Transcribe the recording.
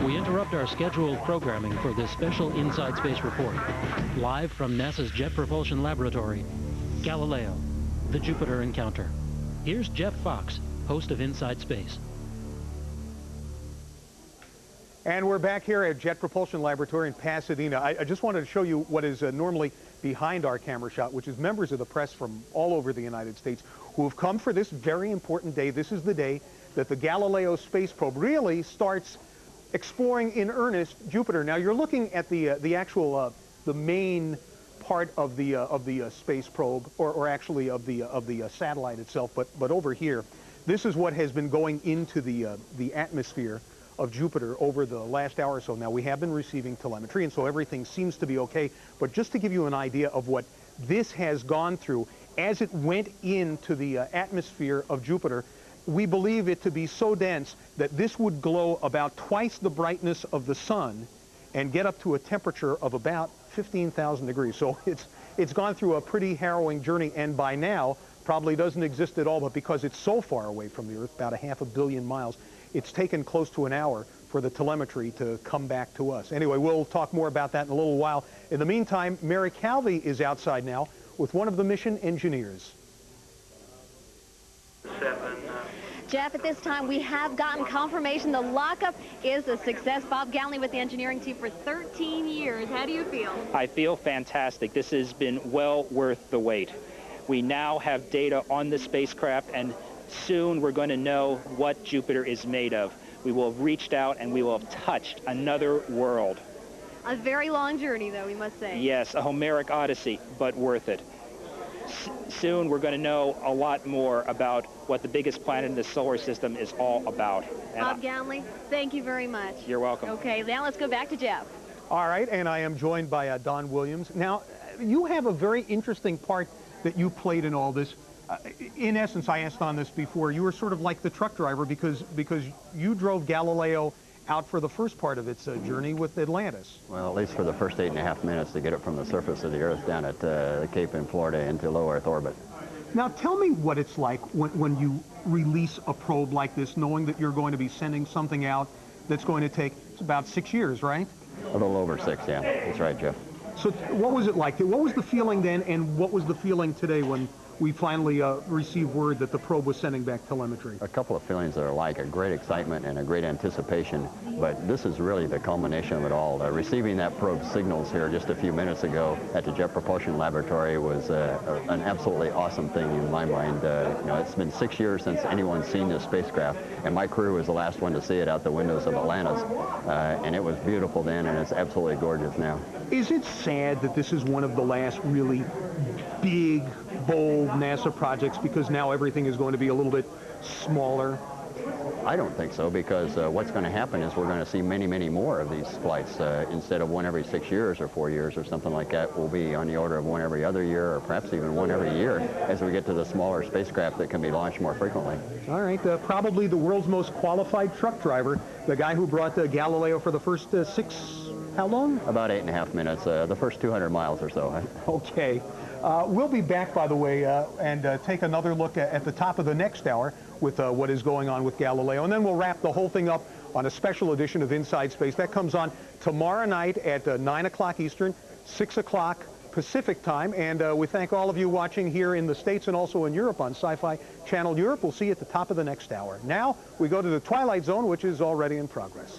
We interrupt our scheduled programming for this special Inside Space report. Live from NASA's Jet Propulsion Laboratory, Galileo, the Jupiter encounter. Here's Jeff Fox, host of Inside Space. And we're back here at Jet Propulsion Laboratory in Pasadena. I just wanted to show you what is normally behind our camera shot, which is members of the press from all over the United States who have come for this very important day. This is the day that the Galileo space probe really starts exploring in earnest Jupiter. Now you're looking at the actual the main part of the space probe, or actually of the satellite itself. But over here, this is what has been going into the atmosphere of Jupiter over the last hour or so. Now we have been receiving telemetry, and so everything seems to be okay. But just to give you an idea of what this has gone through as it went into the atmosphere of Jupiter, we believe it to be so dense that this would glow about twice the brightness of the sun and get up to a temperature of about 15,000 degrees. So it's gone through a pretty harrowing journey, and by now probably doesn't exist at all, but because it's so far away from the Earth, about 500 million miles, it's taken close to an hour for the telemetry to come back to us. Anyway, we'll talk more about that in a little while. In the meantime, Mary Calvi is outside now with one of the mission engineers. Jeff, at this time, we have gotten confirmation the lockup is a success. Bob Galney with the engineering team for 13 years. How do you feel? I feel fantastic. This has been well worth the wait. We now have data on the spacecraft, and soon we're going to know what Jupiter is made of. We will have reached out and we will have touched another world. A very long journey, though, we must say. Yes, a Homeric odyssey, but worth it. Soon we're going to know a lot more about what the biggest planet in the solar system is all about. Bob Galney, thank you very much. You're welcome. Okay, now let's go back to Jeff. All right, and I am joined by Don Williams. Now, you have a very interesting part that you played in all this. In essence, I asked on this before, you were sort of like the truck driver because you drove Galileo out for the first part of its journey with Atlantis. Well, at least for the first 8.5 minutes to get it from the surface of the Earth down at the Cape in Florida into low Earth orbit. Now, tell me what it's like when you release a probe like this, knowing that you're going to be sending something out that's going to take, it's about 6 years, right? A little over 6, yeah. That's right, Jeff. So what was it like? What was the feeling then, and what was the feeling today when we finally received word that the probe was sending back telemetry? A couple of feelings that are like a great excitement and a great anticipation, but this is really the culmination of it all. Receiving that probe signals here just a few minutes ago at the Jet Propulsion Laboratory was an absolutely awesome thing in my mind. You know, it's been 6 years since anyone's seen this spacecraft, and my crew was the last one to see it out the windows of Atlantis, and it was beautiful then, and it's absolutely gorgeous now. Is it sad that this is one of the last really big, bold NASA projects because now everything is going to be a little bit smaller? I don't think so, because what's going to happen is we're going to see many, many more of these flights. Instead of one every 6 years or 4 years or something like that, we'll be on the order of one every other year, or perhaps even one every year as we get to the smaller spacecraft that can be launched more frequently. All right, probably the world's most qualified truck driver, the guy who brought Galileo for the first how long? About 8.5 minutes, the first 200 miles or so. Okay. We'll be back, by the way, and take another look at the top of the next hour with what is going on with Galileo. And then we'll wrap the whole thing up on a special edition of Inside Space. That comes on tomorrow night at 9 o'clock Eastern, 6 o'clock Pacific time. And we thank all of you watching here in the States and also in Europe on Sci-Fi Channel Europe. We'll see you at the top of the next hour. Now, we go to the Twilight Zone, which is already in progress.